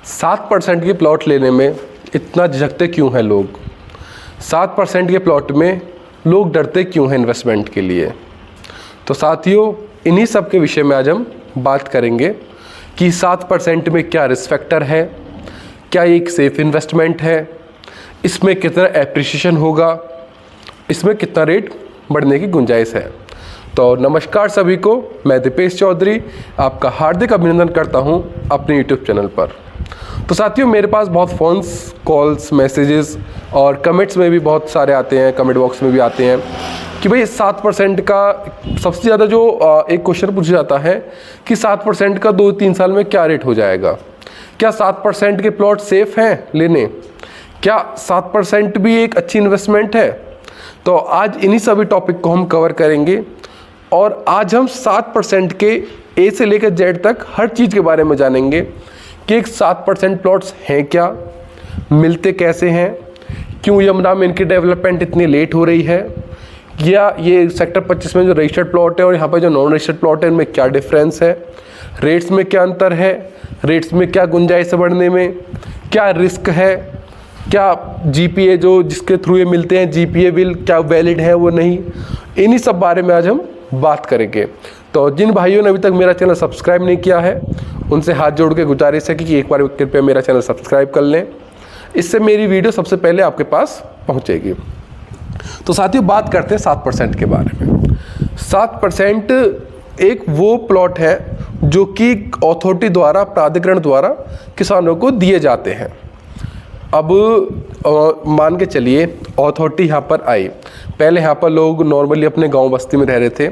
7% के प्लॉट लेने में इतना झिझकते क्यों हैं लोग? 7% के प्लॉट में लोग डरते क्यों हैं इन्वेस्टमेंट के लिए? तो साथियों, इन्हीं सब के विषय में आज हम बात करेंगे कि 7% में क्या रिस्क फैक्टर है, क्या ये एक सेफ इन्वेस्टमेंट है, इसमें कितना एप्रिसिएशन होगा, इसमें कितना रेट बढ़ने की गुंजाइश है। तो नमस्कार सभी को, मैं दीपेश चौधरी आपका हार्दिक अभिनंदन करता हूं अपने यूट्यूब चैनल पर। तो साथियों, मेरे पास बहुत फ़ोन्स, कॉल्स, मैसेजेस और कमेंट्स में भी बहुत सारे आते हैं, कमेंट बॉक्स में भी आते हैं कि भाई 7% का सबसे ज़्यादा जो एक क्वेश्चन पूछा जाता है कि 7% का 2-3 साल में क्या रेट हो जाएगा? क्या 7% के प्लॉट सेफ़ हैं लेने? क्या 7% भी एक अच्छी इन्वेस्टमेंट है? तो आज इन्हीं सभी टॉपिक को हम कवर करेंगे और आज हम 7% के ए से लेकर जेड तक हर चीज़ के बारे में जानेंगे कि एक 7% प्लॉट्स हैं क्या, मिलते कैसे हैं, क्यों यमुना में इनकी डेवलपमेंट इतनी लेट हो रही है, या ये सेक्टर 25 में जो रजिस्टर्ड प्लॉट है और यहाँ पर जो नॉन रजिस्टर्ड प्लॉट है इनमें क्या डिफरेंस है, रेट्स में क्या अंतर है, रेट्स में क्या गुंजाइश है बढ़ने में, क्या रिस्क है, क्या जीपीए जो जिसके थ्रू ये मिलते हैं जीपीए बिल क्या वैलिड है वो नहीं, इन्हीं सब बारे में आज हम बात करेंगे। तो जिन भाइयों ने अभी तक मेरा चैनल सब्सक्राइब नहीं किया है उनसे हाथ जोड़ के गुजारिश है कि एक बार कृपया मेरा चैनल सब्सक्राइब कर लें, इससे मेरी वीडियो सबसे पहले आपके पास पहुंचेगी। तो साथियों, बात करते हैं 7% के बारे में। 7% एक वो प्लॉट है जो कि अथॉरिटी द्वारा, प्राधिकरण द्वारा किसानों को दिए जाते हैं। अब मान के चलिए अथॉरिटी यहाँ पर आई, पहले यहाँ पर लोग नॉर्मली अपने गांव बस्ती में रह रहे थे,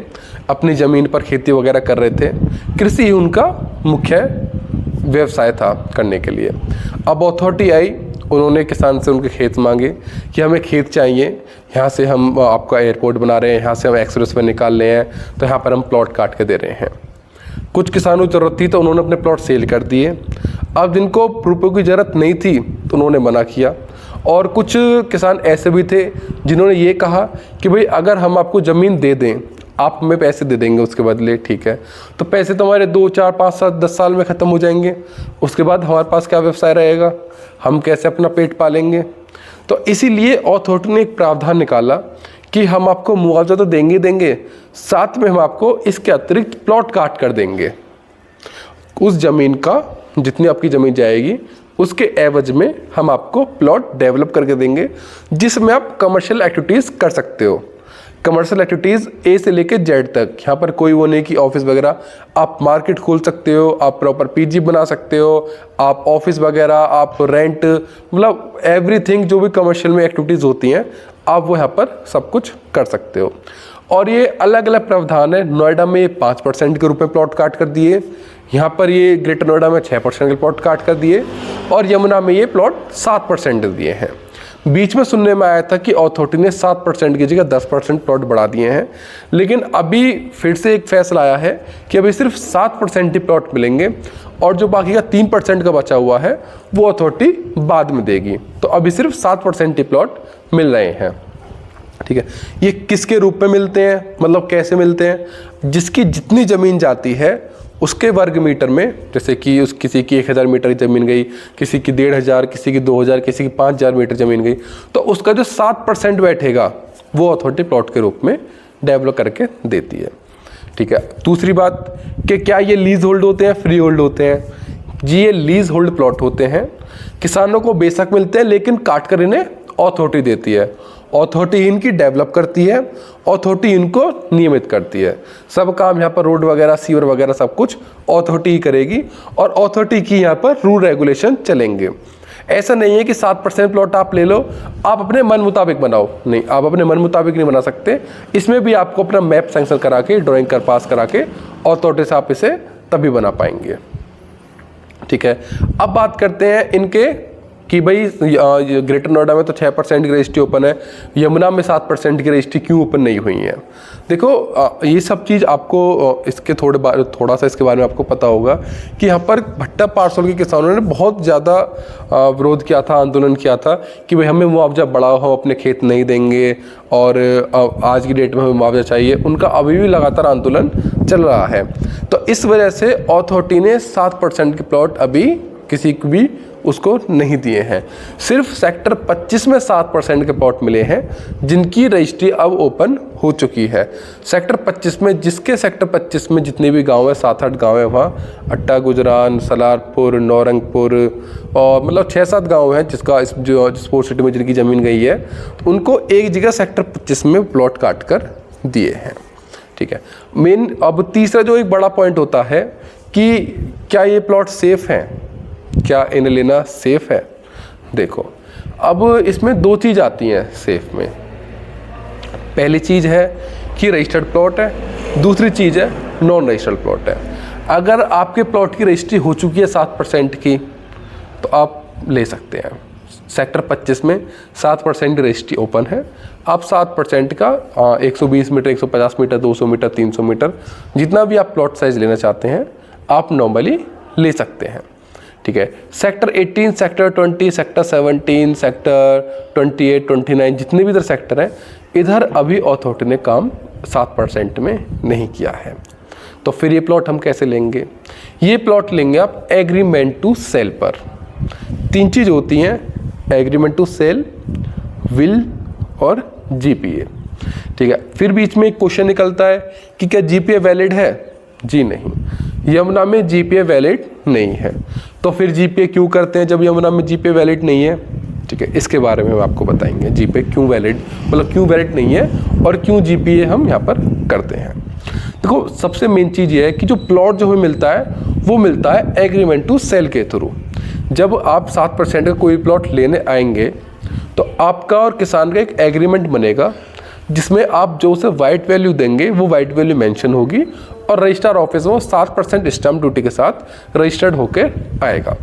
अपनी ज़मीन पर खेती वगैरह कर रहे थे, कृषि ही उनका मुख्य व्यवसाय था करने के लिए। अब अथॉरिटी आई, उन्होंने किसान से उनके खेत मांगे कि हमें खेत चाहिए, यहाँ से हम आपका एयरपोर्ट बना रहे हैं, यहाँ से हम एक्सप्रेस वे निकाल रहे हैं, तो यहाँ पर हम प्लॉट काट के दे रहे हैं। कुछ किसानों को ज़रूरत थी तो उन्होंने अपने प्लॉट सेल कर दिए। अब जिनको रुपयों की ज़रूरत नहीं थी तो उन्होंने मना किया। और कुछ किसान ऐसे भी थे जिन्होंने ये कहा कि भाई अगर हम आपको ज़मीन दे दें, आप हमें पैसे दे देंगे उसके बदले, ठीक है, तो पैसे तो हमारे 2, 4, 5, 7, 10 साल में ख़त्म हो जाएंगे, उसके बाद हमारे पास क्या व्यवसाय रहेगा, हम कैसे अपना पेट पालेंगे। तो इसीलिए अथॉरिटी ने एक प्रावधान निकाला कि हम आपको मुआवजा तो देंगे, साथ में हम आपको इसके अतिरिक्त प्लॉट काट कर देंगे। उस ज़मीन का जितनी आपकी ज़मीन जाएगी उसके एवज में हम आपको प्लॉट डेवलप करके देंगे, जिसमें आप कमर्शियल एक्टिविटीज़ कर सकते हो। कमर्शियल एक्टिविटीज़ ए से लेकर जेड तक, यहाँ पर कोई वो नहीं कि ऑफिस वगैरह, आप मार्केट खोल सकते हो, आप प्रॉपर पीजी बना सकते हो, आप ऑफिस वगैरह, आप रेंट, मतलब एवरीथिंग जो भी कमर्शियल में एक्टिविटीज़ होती हैं आप वो यहाँ पर सब कुछ कर सकते हो। और ये अलग अलग प्रावधान है। नोएडा में 5% के रूप में प्लॉट काट कर दिए, यहाँ पर ये ग्रेटर नोएडा में 6% के प्लॉट काट कर दिए, और यमुना में ये प्लॉट 7% दिए हैं। बीच में सुनने में आया था कि अथॉरिटी ने 7% की जगह 10% प्लॉट बढ़ा दिए हैं, लेकिन अभी फिर से एक फैसला आया है कि अभी सिर्फ 7% ही प्लॉट मिलेंगे और जो बाकी का 3% का बचा हुआ है वो अथॉरिटी बाद में देगी। तो अभी सिर्फ 7% ही प्लॉट मिल रहे हैं, ठीक है। ये किसके रूप में मिलते हैं, मतलब कैसे मिलते हैं? जिसकी जितनी ज़मीन जाती है उसके वर्ग मीटर में, जैसे कि उस किसी की 1000 मीटर की ज़मीन गई, किसी की 1500, किसी की 2000, किसी की 5000 मीटर ज़मीन गई, तो उसका जो 7% बैठेगा वो अथॉरिटी प्लॉट के रूप में डेवलप करके देती है, ठीक है। दूसरी बात कि क्या ये लीज होल्ड होते हैं, फ्री होल्ड होते हैं? जी, ये लीज होल्ड प्लॉट होते हैं। किसानों को बेशक मिलते हैं लेकिन काट कर इन्हें अथॉरिटी देती है। अथॉरिटी इनकी डेवलप करती है, अथॉरिटी इनको नियमित करती है। सब काम यहाँ पर रोड वगैरह, सीवर वगैरह सब कुछ अथॉरिटी ही करेगी और अथॉरिटी की यहाँ पर रूल रेगुलेशन चलेंगे। ऐसा नहीं है कि 7% प्लॉट आप ले लो, आप अपने मन मुताबिक बनाओ, नहीं, आप अपने मन मुताबिक नहीं बना सकते। इसमें भी आपको अपना मैप सैंक्शन करा के, ड्राइंग कर पास करा के अथॉरिटी से आप इसे तभी बना पाएंगे, ठीक है। अब बात करते हैं इनके कि भाई ग्रेटर नोएडा में तो 6% की रजिस्ट्री ओपन है, यमुना में 7% की रजिस्ट्री क्यों ओपन नहीं हुई है? देखो, ये सब चीज़ आपको इसके थोड़ा सा इसके बारे में आपको पता होगा कि यहाँ पर भट्टा पार्सल के किसानों ने बहुत ज़्यादा विरोध किया था, आंदोलन किया था कि भाई हमें मुआवजा बढ़ाओ, हम अपने खेत नहीं देंगे और आज की डेट में हमें मुआवजा चाहिए। उनका अभी भी लगातार आंदोलन चल रहा है। तो इस वजह से अथॉरिटी ने 7% के प्लॉट अभी किसी को भी उसको नहीं दिए हैं। सिर्फ सेक्टर 25 में 7% के प्लॉट मिले हैं जिनकी रजिस्ट्री अब ओपन हो चुकी है। सेक्टर 25 में सेक्टर 25 में जितने भी गांव हैं, 7-8 गांव हैं, वहाँ अट्टा गुजरान, सलारपुर, नौरंगपुर और मतलब 6-7 गांव हैं जिसका जो स्पोर्ट्स सिटी में जिनकी ज़मीन गई है, उनको एक जगह सेक्टर 25 में प्लॉट काट कर दिए हैं। ठीक है, मेन अब तीसरा जो एक बड़ा पॉइंट होता है कि क्या ये प्लॉट सेफ़ हैं, क्या इन्हें लेना सेफ़ है। देखो, अब इसमें दो चीज़ आती हैं सेफ़ में। पहली चीज़ है कि रजिस्टर्ड प्लॉट है, दूसरी चीज़ है नॉन रजिस्टर्ड प्लॉट है। अगर आपके प्लॉट की रजिस्ट्री हो चुकी है 7% की तो आप ले सकते हैं। सेक्टर 25 में 7% रजिस्ट्री ओपन है, आप 7% का 120 मीटर, 150 मीटर, 200 मीटर, 300 मीटर जितना भी आप प्लॉट साइज़ लेना चाहते हैं आप नॉर्मली ले सकते हैं। ठीक है, सेक्टर 18, सेक्टर 20, सेक्टर 17, सेक्टर 28, 29 जितने भी इधर सेक्टर हैं, इधर अभी अथॉरिटी ने काम 7% में नहीं किया है। तो फिर ये प्लॉट हम कैसे लेंगे? ये प्लॉट लेंगे आप एग्रीमेंट टू सेल पर। 3 चीज़ होती हैं, एग्रीमेंट टू सेल, विल और जीपीए। ठीक है, फिर बीच में एक क्वेश्चन निकलता है कि क्या जीपीए वैलिड है? जी नहीं, यमुना में जीपीए वैलिड नहीं है। तो फिर जीपीए क्यों करते हैं जब यमुना में जीपीए वैलिड नहीं है? ठीक है, इसके बारे में हम आपको बताएंगे जीपीए क्यों वैलिड, मतलब क्यों वैलिड नहीं है और क्यों जीपीए हम यहाँ पर करते हैं। देखो, सबसे मेन चीज़ ये है कि जो प्लॉट जो हमें मिलता है वो मिलता है एग्रीमेंट टू सेल के थ्रू। जब आप 7% का कोई प्लॉट लेने आएंगे तो आपका और किसान का एक एग्रीमेंट बनेगा जिसमें आप जो उसे वाइट वैल्यू देंगे वो वाइट वैल्यू मेंशन होगी और रजिस्ट्रार ऑफिस में वो 7% स्टैम्प ड्यूटी के साथ रजिस्टर्ड होकर आएगा।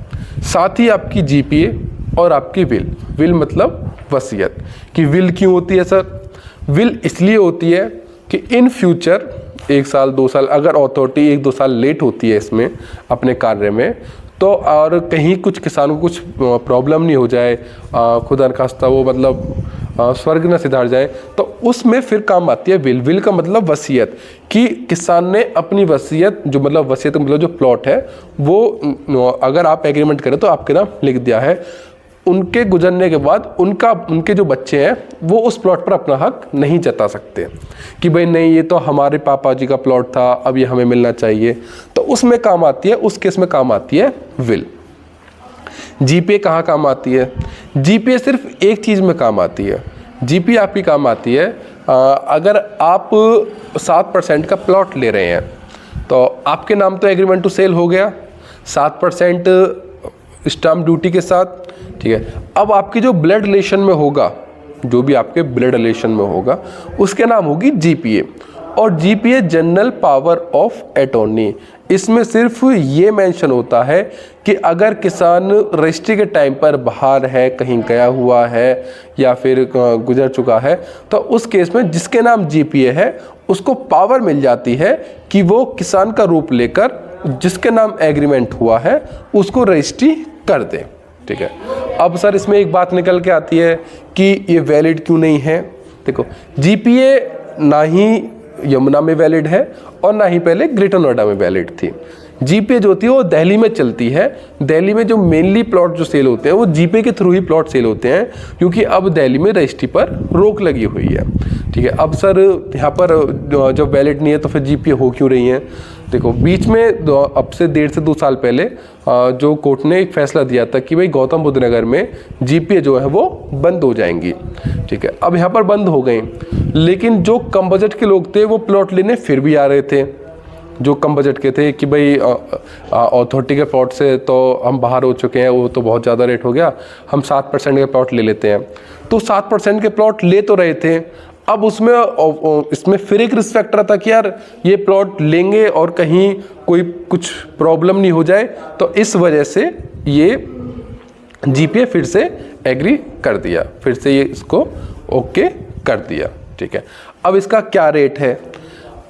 साथ ही आपकी जीपीए और आपकी विल मतलब वसीयत। कि विल क्यों होती है सर? विल इसलिए होती है कि इन फ्यूचर 1 साल 2 साल अगर अथॉरिटी 1-2 साल लेट होती है इसमें अपने कार्य में, तो और कहीं कुछ किसानों को कुछ प्रॉब्लम नहीं हो जाए, खुदा न खास्ता वो मतलब स्वर्ग न सिधार जाए, तो उसमें फिर काम आती है विल। विल का मतलब वसीयत, कि किसान ने अपनी वसीयत जो मतलब वसीयत मतलब जो प्लॉट है वो अगर आप एग्रीमेंट करें तो आपके नाम लिख दिया है। उनके गुजरने के बाद उनके जो बच्चे हैं वो उस प्लॉट पर अपना हक नहीं जता सकते कि भाई नहीं ये तो हमारे पापा जी का प्लॉट था, अब ये हमें मिलना चाहिए। तो उसमें काम आती है, उस केस में काम आती है विल। जीपीए कहाँ काम आती है? जीपीए सिर्फ एक चीज़ में काम आती है। जीपीए आपकी काम आती है अगर आप 7% का प्लॉट ले रहे हैं तो आपके नाम तो एग्रीमेंट टू सेल हो गया 7% स्टैम्प ड्यूटी के साथ। ठीक है, अब आपकी जो ब्लड रिलेशन में होगा, जो भी आपके ब्लड रिलेशन में होगा उसके नाम होगी जीपीए। और GPA general power of attorney. इसमें सिर्फ ये मेंशन होता है कि अगर किसान रजिस्ट्री के टाइम पर बाहर है, कहीं गया हुआ है या फिर गुजर चुका है, तो उस केस में जिसके नाम जीपीए है उसको पावर मिल जाती है कि वो किसान का रूप लेकर जिसके नाम एग्रीमेंट हुआ है उसको रजिस्ट्री कर दे। ठीक है, अब सर इसमें एक बात निकल के आती है कि ये वैलिड क्यों नहीं है। देखो, जीपीए ना ही यमुना में वैलिड है और ना ही पहले ग्रेटर नोएडा में वैलिड थी। जीपीए जो होती है वो दिल्ली में चलती है। दिल्ली में जो मेनली प्लॉट जो सेल होते हैं वो जीपीए के थ्रू ही प्लॉट सेल होते हैं, क्योंकि अब दिल्ली में रजिस्ट्री पर रोक लगी हुई है। ठीक है, अब सर यहाँ पर जब वैलिड नहीं है तो फिर जीपीए हो क्यों रही है? देखो, बीच में अब से 1.5 से 2 साल पहले जो कोर्ट ने एक फैसला दिया था कि भाई गौतम बुद्ध नगर में जीपीए जो है वो बंद हो जाएंगी। ठीक है, अब यहाँ पर बंद हो गई, लेकिन जो कम बजट के लोग थे वो प्लॉट लेने फिर भी आ रहे थे। जो कम बजट के थे कि भाई अथॉरिटी के प्लॉट से तो हम बाहर हो चुके हैं, वो तो बहुत ज़्यादा रेट हो गया, हम 7% के प्लॉट ले लेते हैं। तो 7% के प्लॉट ले तो रहे थे, अब उसमें इसमें फिर एक रिस्क फैक्टर था कि यार ये प्लॉट लेंगे और कहीं कोई कुछ प्रॉब्लम नहीं हो जाए, तो इस वजह से ये जीपीए फिर से एग्री कर दिया, फिर से ये इसको ओके कर दिया। ठीक है, अब इसका क्या रेट है?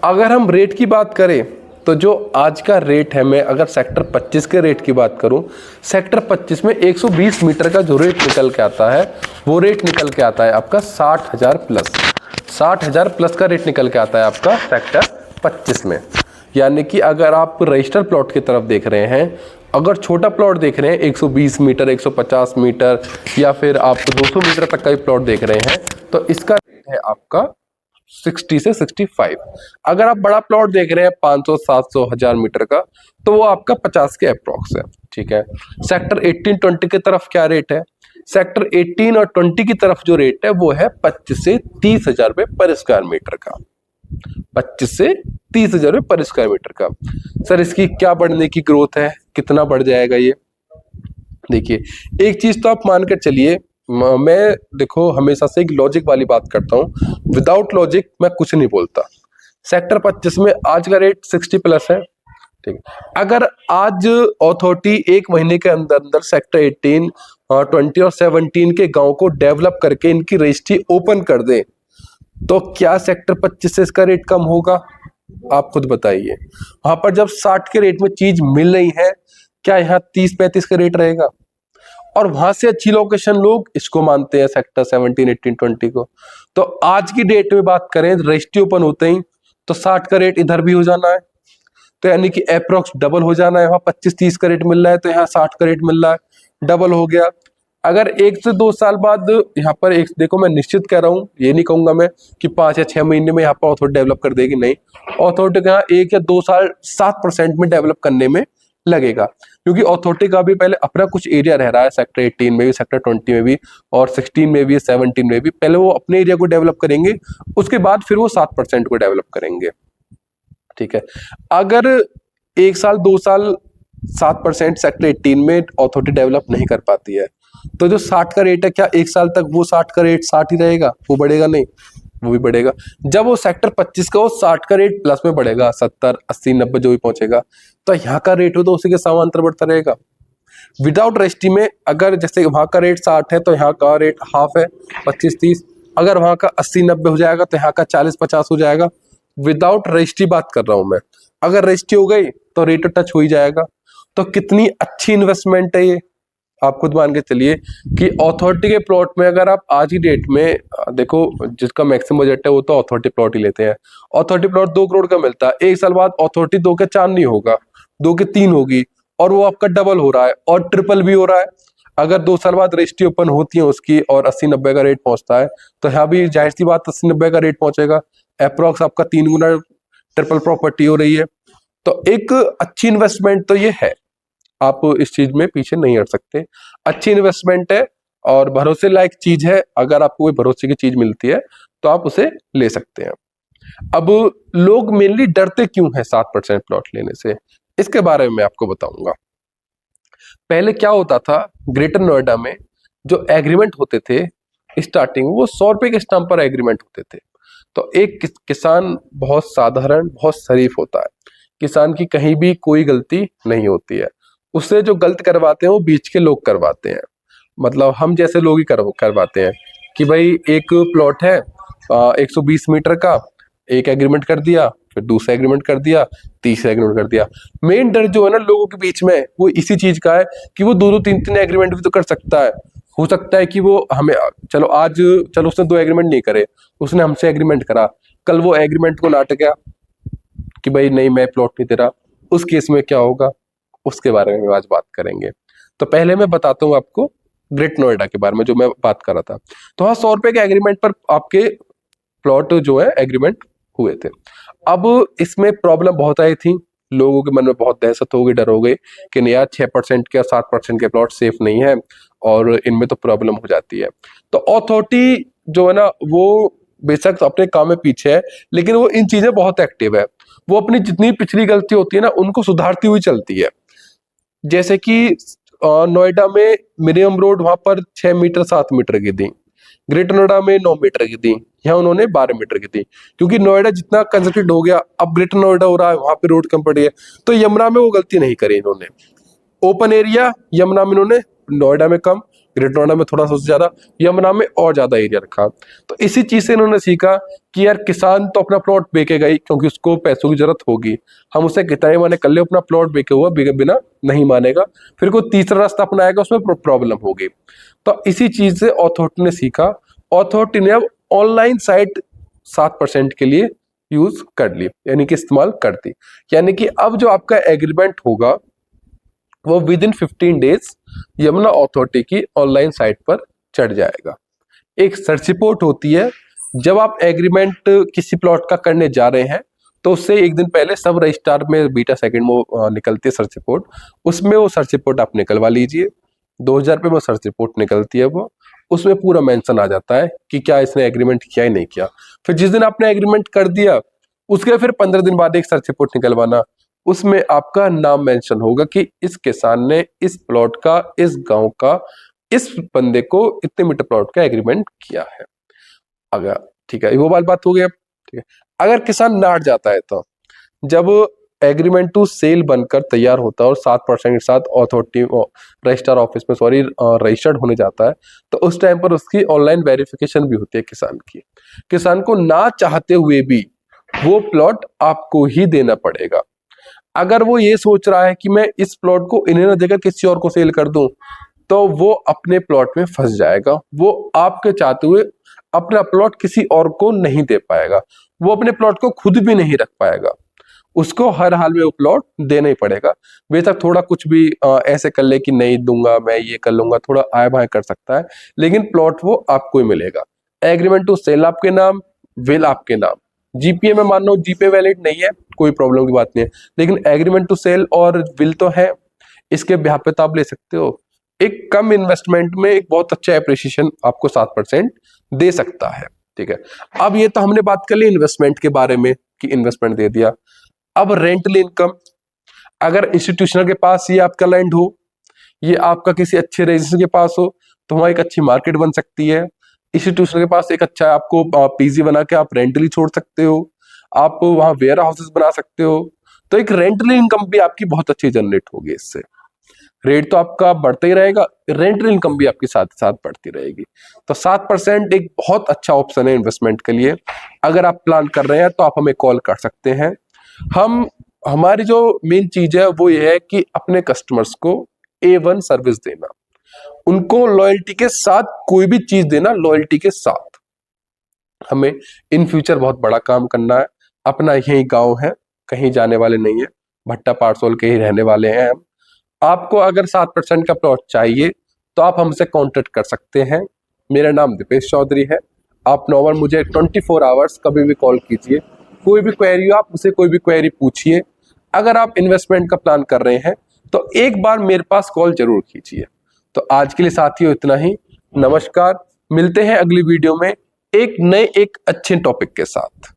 अगर हम रेट की बात करें तो जो आज का रेट है, मैं अगर सेक्टर 25 के रेट की बात करूं, सेक्टर 25 में 120 मीटर का जो रेट निकल के आता है वो रेट निकल के आता है आपका 60,000 प्लस। 60,000 प्लस का रेट निकल के आता है आपका सेक्टर 25 में। यानी कि अगर आप रजिस्टर प्लॉट की तरफ देख रहे हैं अगर छोटा प्लॉट देख रहे हैं 120 मीटर 150 मीटर या फिर आप 200 मीटर तक का भी प्लॉट देख रहे हैं तो इसका रेट है आपका 60 से 65। अगर आप बड़ा प्लॉट देख रहे हैं 500 700 1000 मीटर का तो वो आपका 50 के अप्रॉक्स है। ठीक है, सेक्टर 18-20 की तरफ क्या रेट है? सेक्टर 18 और 20 की तरफ जो रेट है वो है 25 से 30 हजार रुपए पर स्क्वायर मीटर का। 25 से 30 हजार रुपए पर स्क्वायर मीटर का। सर इसकी क्या बढ़ने की ग्रोथ है, कितना बढ़ जाएगा ये? देखिए एक चीज तो आप मानकर चलिए, मैं देखो हमेशा से एक लॉजिक वाली बात करता हूं, विदाउट लॉजिक मैं कुछ नहीं बोलता। सेक्टर 25 में आज का रेट 60 प्लस है। ठीक, अगर आज अथॉरिटी एक महीने के अंदर अंदर सेक्टर 18 20 और 17 के गांव को डेवलप करके इनकी रजिस्ट्री ओपन कर दे तो क्या सेक्टर 25 से इसका रेट कम होगा? आप खुद बताइए। वहां पर जब 60 के रेट में चीज मिल रही है, क्या यहाँ 30-35 का रेट रहेगा? और वहां से अच्छी लोकेशन लोग इसको मानते हैं सेक्टर 17 18 20 को। तो आज की डेट में बात करें रजिस्ट्री ओपन होते ही तो 60 का रेट इधर भी हो जाना है, तो यानी कि अप्रोक्स डबल हो जाना है। वहां 25-30 का रेट मिल रहा है तो यहाँ 60 का रेट मिल रहा है, डबल हो गया। अगर 1 से 2 साल बाद यहाँ पर एक देखो, मैं निश्चित कह रहा हूँ, ये नहीं कहूंगा मैं कि 5 या 6 महीने में यहाँ पर अथॉरिटी डेवलप कर देगी, नहीं। अथॉरिटी का यहाँ 1 या 2 साल 7% में डेवलप करने में लगेगा, क्योंकि अथॉरिटी का भी पहले अपना कुछ एरिया रह रहा है सेक्टर 18 में भी, सेक्टर 20 में भी और 16 में भी 17 में भी। पहले वो अपने एरिया को डेवलप करेंगे, उसके बाद फिर वो 7% को डेवलप करेंगे। ठीक है, अगर 1 साल 2 साल 7% सेक्टर 18 में अथॉरिटी डेवलप नहीं कर पाती है तो जो 60 का रेट है, क्या 1 साल तक वो 60 का रेट 60 ही रहेगा? वो बढ़ेगा नहीं, वो भी बढ़ेगा। जब वो सेक्टर 25 का वो 60 का रेट प्लस में बढ़ेगा, 70 80 90 जो भी पहुंचेगा, तो यहाँ का रेट हो तो उसी के समांतर बढ़ता रहेगा। विदाउट रजिस्ट्री में अगर जैसे वहां का रेट 60 है तो यहाँ का रेट हाफ है 25-30। अगर वहां का 80-90 हो जाएगा तो यहाँ का 40-50 हो जाएगा। विदाउट रजिस्ट्री बात कर रहा हूं मैं। अगर रजिस्ट्री हो गई तो रेट टच हो ही जाएगा। तो कितनी अच्छी इन्वेस्टमेंट है ये, आप खुद मान के चलिए कि अथॉरिटी के प्लॉट में अगर आप आज की डेट में देखो, जिसका मैक्सिमम बजट है वो तो अथॉरिटी प्लॉट ही लेते हैं। अथॉरिटी प्लॉट 2 करोड़ का मिलता है, 1 साल बाद अथॉरिटी 2 के 4 नहीं होगा, 2 के 3 होगी, और वो आपका डबल हो रहा है और ट्रिपल भी हो रहा है। अगर 2 साल बाद रजिस्ट्री ओपन होती है उसकी और 80-90 का रेट पहुंचता है तो यहाँ भी जाहिर सी बात 80-90 का रेट पहुंचेगा। अप्रोक्स आपका 3 गुना ट्रिपल प्रॉपर्टी हो रही है। तो एक अच्छी इन्वेस्टमेंट तो ये है, आप इस चीज में पीछे नहीं हट सकते। अच्छी इन्वेस्टमेंट है और भरोसे लायक चीज है। अगर आपको कोई भरोसे की चीज मिलती है तो आप उसे ले सकते हैं। अब लोग मेनली डरते क्यों हैं 7% प्लॉट लेने से, इसके बारे में मैं आपको बताऊंगा। पहले क्या होता था, ग्रेटर नोएडा में जो एग्रीमेंट होते थे स्टार्टिंग, वो 100 रुपए के स्टैंप पर एग्रीमेंट होते थे। तो एक किसान बहुत साधारण बहुत शरीफ होता है, किसान की कहीं भी कोई गलती नहीं होती है। उससे जो गलत करवाते हैं वो बीच के लोग करवाते हैं, मतलब हम जैसे लोग ही करवाते हैं कि भाई एक प्लॉट है 120 मीटर का, एक एग्रीमेंट कर दिया, फिर दूसरा एग्रीमेंट कर दिया, तीसरा एग्रीमेंट कर दिया। मेन डर जो है ना लोगों के बीच में वो इसी चीज का है कि वो 2-2 3-3 एग्रीमेंट भी तो कर सकता है। हो सकता है कि वो हमें चलो आज चलो उसने 2 एग्रीमेंट नहीं करे, उसने हमसे एग्रीमेंट करा, कल वो एग्रीमेंट को नाट गया कि भाई नहीं मैं प्लॉट नहीं दे रहा, उस केस में क्या होगा उसके बारे में आज बात करेंगे। तो पहले मैं बताता हूँ आपको ग्रेट नोएडा के बारे में जो मैं बात कर रहा था। तो हाँ 100 रुपए के एग्रीमेंट पर आपके प्लॉट जो है एग्रीमेंट हुए थे। अब इसमें प्रॉब्लम बहुत आई थी, लोगों के मन में बहुत दहशत हो गई, डर हो गई कि नहीं यार 6% के 7% के प्लॉट सेफ नहीं है और इनमें तो प्रॉब्लम हो जाती है। तो अथॉरिटी जो है ना वो बेशक अपने काम में पीछे है, लेकिन वो इन चीजें बहुत एक्टिव है। वो अपनी जितनी पिछली गलती होती है ना उनको सुधारती हुई चलती है। जैसे कि नोएडा में मिनिमम रोड वहां पर 6 मीटर 7 मीटर की दी, ग्रेटर नोएडा में 9 मीटर की दी, यहाँ उन्होंने 12 मीटर की दी, क्योंकि नोएडा जितना कंजस्टेड हो गया अब ग्रेटर नोएडा हो रहा है, वहां पे रोड कम पड़ी है। तो यमुना में वो गलती नहीं करी इन्होंने, ओपन एरिया यमुना में इन्होंने, नोएडा में कम, ग्रेटर नोएडा में थोड़ा सा ज्यादा, यमुना में और ज्यादा एरिया रखा। तो इसी चीज से इन्होंने सीखा कि यार किसान तो अपना प्लॉट बेचेगा ही, क्योंकि उसको पैसों की जरूरत होगी, हम उसे कितना माने कर ले अपना प्लॉट बेचे हुआ बिना नहीं मानेगा, फिर कोई तीसरा रास्ता अपनाएगा उसमें प्रॉब्लम होगी। तो इसी चीज से अथॉरिटी ने सीखा, अथॉरिटी ने अब ऑनलाइन साइट 7% के लिए यूज कर ली, यानी कि इस्तेमाल कर दी। यानी कि अब जो आपका एग्रीमेंट होगा वो with in 15 days Yamuna authority की ऑनलाइन साइट पर चढ़ जाएगा। एक सर्च रिपोर्ट होती है, जब आप एग्रीमेंट किसी प्लॉट का करने जा रहे हैं तो उससे एक दिन पहले सब रजिस्ट्रार में बीटा सेकंड में निकलती है सर्च रिपोर्ट, उसमें वो सर्च रिपोर्ट आप निकलवा लीजिए। 2000 रुपये में सर्च रिपोर्ट निकलती है वो, उसमें पूरा मेंशन आ जाता है कि क्या इसने एग्रीमेंट किया या नहीं किया। फिर जिस दिन आपने एग्रीमेंट कर दिया उसके फिर 15 दिन बाद एक सर्च रिपोर्ट निकलवाना, उसमें आपका नाम मेंशन होगा कि इस किसान ने इस प्लॉट का, इस गांव का, इस बंदे को इतने मीटर प्लॉट का एग्रीमेंट किया है। अगर ठीक है, वो बात हो गई। ठीक है, अगर किसान नाट जाता है तो जब एग्रीमेंट टू सेल बनकर तैयार होता है और 7% के साथ अथॉरिटी रजिस्ट्रार ऑफिस में रजिस्टर्ड होने जाता है, तो उस टाइम पर उसकी ऑनलाइन वेरिफिकेशन भी होती है किसान की। किसान को ना चाहते हुए भी वो प्लॉट आपको ही देना पड़ेगा। अगर वो ये सोच रहा है कि मैं इस प्लॉट को इन्हें ना देकर किसी और को सेल कर दूं, तो वो अपने प्लॉट में फंस जाएगा। वो आपके चाहते हुए अपना प्लॉट किसी और को नहीं दे पाएगा, वो अपने प्लॉट को खुद भी नहीं रख पाएगा। उसको हर हाल में वो प्लॉट देना ही पड़ेगा। बेशक थोड़ा कुछ भी ऐसे कर ले कि नहीं दूंगा, मैं ये कर लूंगा, थोड़ा आय बाय कर सकता है, लेकिन प्लॉट वो आपको ही मिलेगा। एग्रीमेंट टू सेल आपके नाम, विल आपके नाम। जीपीए में मान लो जीपीए वैलिड नहीं है, कोई प्रॉब्लम की बात नहीं है, लेकिन एग्रीमेंट टू सेल और विल तो है, इसके ब्याह पे तो आप ले सकते हो। एक कम इन्वेस्टमेंट में एक बहुत अच्छा एप्रिसिएशन आपको 7% दे सकता है। ठीक है, अब ये तो हमने बात कर ली इन्वेस्टमेंट के बारे में कि इन्वेस्टमेंट दे दिया। अब रेंटल इनकम, अगर इंस्टीट्यूशनल के पास ये आपका लैंड हो, ये आपका किसी अच्छे रजिस्टर के पास हो, तो वहां एक अच्छी मार्केट बन सकती है। इंस्टीट्यूशनल के पास एक अच्छा आपको पीजी बना के आप रेंटली छोड़ सकते हो, आप वहां वेयर हाउसेस बना सकते हो, तो एक रेंटल इनकम भी आपकी बहुत अच्छी जनरेट होगी। इससे रेट तो आपका बढ़ता ही रहेगा, रेंटल इनकम भी आपके साथ साथ बढ़ती रहेगी। तो 7% एक बहुत अच्छा ऑप्शन है इन्वेस्टमेंट के लिए। अगर आप प्लान कर रहे हैं तो आप हमें कॉल कर सकते हैं। हमारी जो मेन चीज है वो ये है कि अपने कस्टमर्स को A1 सर्विस देना, उनको लॉयल्टी के साथ कोई भी चीज देना, लॉयल्टी के साथ। हमें इन फ्यूचर बहुत बड़ा काम करना है। अपना यही गांव है, कहीं जाने वाले नहीं है, भट्टा पारसोल के ही रहने वाले हैं हम। आपको अगर 7% का प्लॉट चाहिए तो आप हमसे कांटेक्ट कर सकते हैं। मेरा नाम दीपेश चौधरी है। आप नॉर्मल मुझे 24 आवर्स कभी भी कॉल कीजिए, कोई भी क्वेरी हो आप मुझसे कोई भी क्वेरी पूछिए। अगर आप इन्वेस्टमेंट का प्लान कर रहे हैं तो एक बार मेरे पास कॉल जरूर कीजिए। तो आज के लिए साथियों इतना ही। नमस्कार, मिलते हैं अगली वीडियो में एक नए एक अच्छे टॉपिक के साथ।